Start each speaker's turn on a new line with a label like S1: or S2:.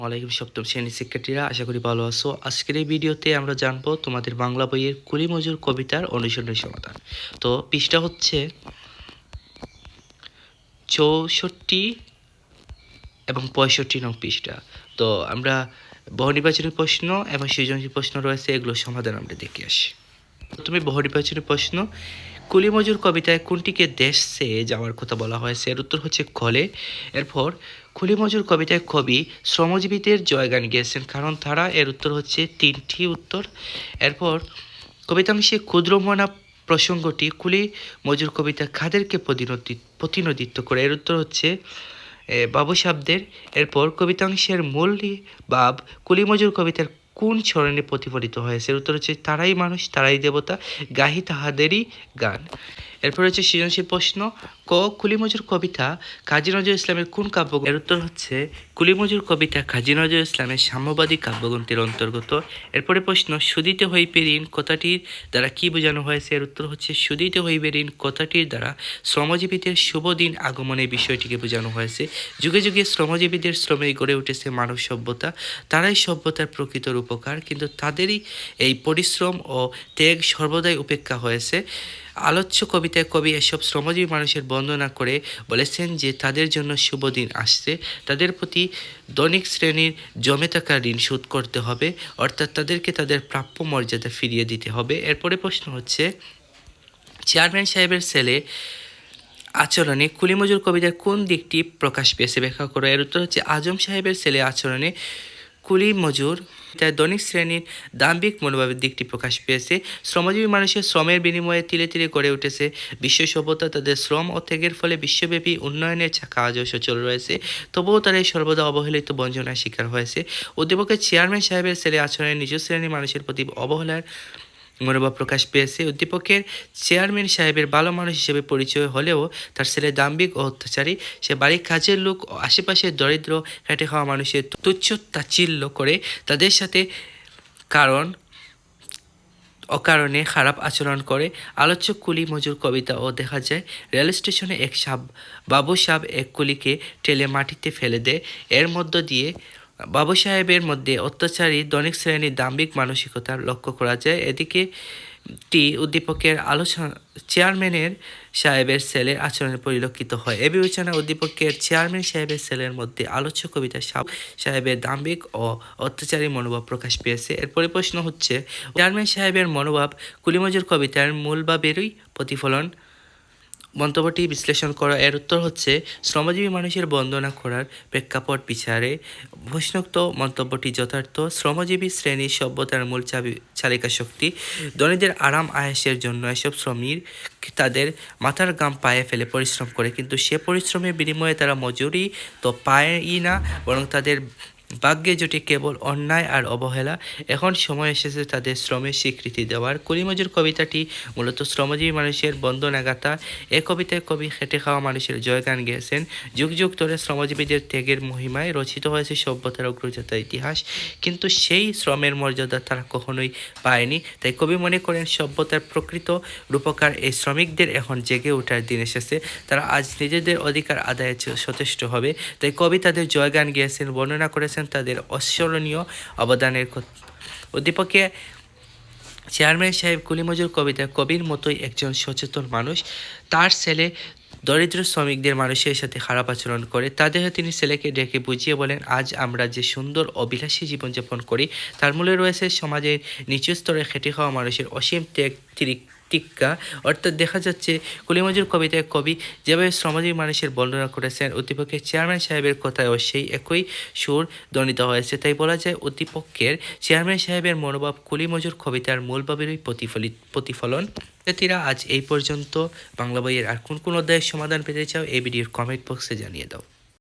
S1: ওয়ালাইকুম সপ্তম শ্রেণীর শিক্ষার্থীরা, আশা করি ভালো আছো। আজকের এই ভিডিওতে আমরা জানবো তোমাদের বাংলা বইয়ের কুলি মজুর কবিতার অনুসরণের সমাধান। তো পৃষ্ঠা হচ্ছে 64 এবং 65 নং পৃষ্ঠা। তো আমরা বহুনির্বাচনী প্রশ্ন এবং সৃজনশীল প্রশ্ন রয়েছে, এগুলোর সমাধান আমরা দেখে আসি। প্রথমে বহুনির্বাচনী প্রশ্ন, কুলি মজুর কবিতায় কোনটিকে দেশে যাওয়ার কথা বলা হয়েছে? এর উত্তর হচ্ছে খলে। এরপর কুলি মজুর কবিতায় কবি শ্রমজীবীদের জয়গান গেয়েছেন কারণ তারা, এর উত্তর হচ্ছে 3টি উত্তর। এরপর কবিতাংশে ক্ষুদ্রমনা প্রসঙ্গটি কুলি মজুর কবিতা কাদেরকে প্রতিনিধিত্ব করে? এর উত্তর হচ্ছে বাবু সাহেবদের। এরপর কবিতাংশের মূল ভাব কুলি মজুর কবিতার কোন চরণে প্রতিফলিত হয়েছে? এর উত্তর হচ্ছে তারাই মানুষ, তারাই দেবতা, গাহি তাহাদেরই গান। এরপর হচ্ছে সৃজনশীল প্রশ্ন, ক কুলি মজুর কবিতা কাজী নজরুল ইসলামের কোন কাব্য? এর উত্তর হচ্ছে কুলি মজুর কবিতা কাজী নজরুল ইসলামের সাম্যবাদী কাব্যগ্রন্থের অন্তর্গত। এরপরে প্রশ্ন, সুদিতে হইবে ঋণ কথাটির দ্বারা কি বোঝানো হয়েছে? এর উত্তর হচ্ছে সুদিতে হইবে ঋণ কথাটির দ্বারা শ্রমজীবীদের শুভ দিন আগমনের বিষয়টিকে বোঝানো হয়েছে। যুগে যুগে শ্রমজীবীদের শ্রমে গড়ে উঠেছে মানব সভ্যতা, তারাই সভ্যতার প্রকৃত রূপকার, কিন্তু তাদেরই এই পরিশ্রম ও ত্যাগ সর্বদাই উপেক্ষা হয়েছে। আলোচ্য কবিতায় কবি এসব শ্রমজীবী মানুষের বন্দনা করে বলেছেন যে তাদের জন্য শুভ দিন আসছে, তাদের প্রতি দৈনিক শ্রেণীর জমে থাকা ঋণ শোধ করতে হবে, অর্থাৎ তাদেরকে তাদের প্রাপ্য মর্যাদা ফিরিয়ে দিতে হবে। এরপরে প্রশ্ন হচ্ছে, চেয়ারম্যান সাহেবের ছেলে আচরণে কুলি মজুর কবিতার কোন দিকটি প্রকাশ পেয়েছে? ব্যাখ্যা করো। এর উত্তর হচ্ছে আজম সাহেবের ছেলে আচরণে কুলি মজুর তার দৈনিক শ্রেণীর দাম্ভিক মনোভাবের দিকটি প্রকাশ পেয়েছে। শ্রমজীবী মানুষের শ্রমের বিনিময়ে তিলে তিলে গড়ে উঠেছে বিশ্ব সভ্যতা, তাদের শ্রম ও ত্যাগের ফলে বিশ্বব্যাপী উন্নয়নের চাকা আজও সচল রয়েছে, তবুও তারা এই সর্বদা অবহেলিত বঞ্চনার শিকার হয়েছে। উদ্দীপকের চেয়ারম্যান সাহেবের ছেলে আচরণে নিজ শ্রেণীর মানুষের প্রতি অবহেলার মনোভাব প্রকাশ পেয়েছে। উদ্দীপকের চেয়ারম্যান সাহেবের ভালো মানুষ হিসেবে পরিচয় হলেও তার ছেলে দাম্ভিক ও অত্যাচারী, সে বাড়ির কাজের লোক ও আশেপাশের দরিদ্র খেটে খাওয়া মানুষের তুচ্ছ তাচ্ছিল্য করে তাদের সাথে অকারণে খারাপ আচরণ করে। আলোচ্য কুলি মজুর কবিতা ও দেখা যায় রেল স্টেশনে এক বাবু সাহেব এক কুলিকে ঠেলে মাটিতে ফেলে দেয়। এর মধ্য দিয়ে বাবু সাহেবের মধ্যে অত্যাচারী দৈনিক শ্রেণীর দাম্ভিক মানসিকতা লক্ষ্য করা যায়। এদিকে উদ্দীপকের আলোচনা চেয়ারম্যানের সাহেবের ছেলের আচরণে পরিলক্ষিত হয়। এ বিবেচনা উদ্দীপকের চেয়ারম্যান সাহেবের ছেলের মধ্যে আলোচ্য কবিতা সাহেবের দাম্ভিক ও অত্যাচারী মনোভাব প্রকাশ পেয়েছে। এরপরে প্রশ্ন হচ্ছে, চেয়ারম্যান সাহেবের মনোভাব কুলি মজুর কবিতার মূল ভাবেরই প্রতিফলন। মন্তব্যটি বিশ্লেষণ করা। এর উত্তর হচ্ছে শ্রমজীবী মানুষের বন্দনা করার প্রেক্ষাপট বিচারে বৈষ্ণোক্ত মন্তব্যটি যথার্থ। শ্রমজীবী শ্রেণীর সভ্যতার মূল চালিকা শক্তি। ধনীদের আরাম আয়েসের জন্য এসব শ্রমিক তাদের মাথার ঘাম পায়ে ফেলে পরিশ্রম করে, কিন্তু সে পরিশ্রমের বিনিময়ে তারা মজুরি তো পায়ই না, বরং তাদের ভাগ্যে জুটে কেবল অন্যায় আর অবহেলা। এখন সময় এসেছে তাদের শ্রমের স্বীকৃতি দেওয়ার। কুলি মজুর কবিতাটি মূলত শ্রমজীবী মানুষের বন্দনাগাথা। এ কবিতায় কবি খেটে খাওয়া মানুষের জয়গান গেয়েছেন। যুগ যুগ ধরে শ্রমজীবীদের ত্যাগের মহিমায় রচিত হয়েছে সভ্যতার অগ্রযাত্রা ইতিহাস, কিন্তু সেই শ্রমের মর্যাদা তারা কখনোই পায়নি। তাই কবি মনে করেন সভ্যতার প্রকৃত রূপকার এই শ্রমিকদের এখন জেগে ওঠার দিন এসেছে, তারা আজ নিজেদের অধিকার আদায়ে সচেষ্ট হবে। তাই কবি তাদের জয়গান গেয়েছেন, বর্ণনা করেছেন তাদের অস্মরণীয় অবদানের কথা। উদ্দীপকে চেয়ারম্যান সাহেব কুলি মজুর কবিতা কবির মতোই একজন সচেতন মানুষ। তার ছেলে দরিদ্র শ্রমিকদের মানুষের সাথে খারাপ আচরণ করে। তাদের তিনি ছেলেকে ডেকে বুঝিয়ে বলেন, আজ আমরা যে সুন্দর অবিলাসী জীবনযাপন করি তার মূলে রয়েছে সমাজের নিচু স্তরে খেটে খাওয়া মানুষের অসীম ত্যাগ টিক্কা। অর্থাৎ দেখা যাচ্ছে কুলি মজুর কবিতায় কবি যেভাবে শ্রমজীবী মানুষের বর্ণনা করেছেন, উদ্দীপকের চেয়ারম্যান সাহেবের কথায়ও সেই একই সুর ধ্বনিত হয়েছে। তাই বলা যায় উদ্দীপকের চেয়ারম্যান সাহেবের মনোভাব কুলি মজুর কবিতার মূল ভাবেরই প্রতিফলন। শিক্ষার্থীরা, আজ এই পর্যন্ত। বাংলা বইয়ের আর কোন অধ্যায়ের সমাধান পেতে চাও এই ভিডিওর কমেন্ট বক্সে জানিয়ে দাও।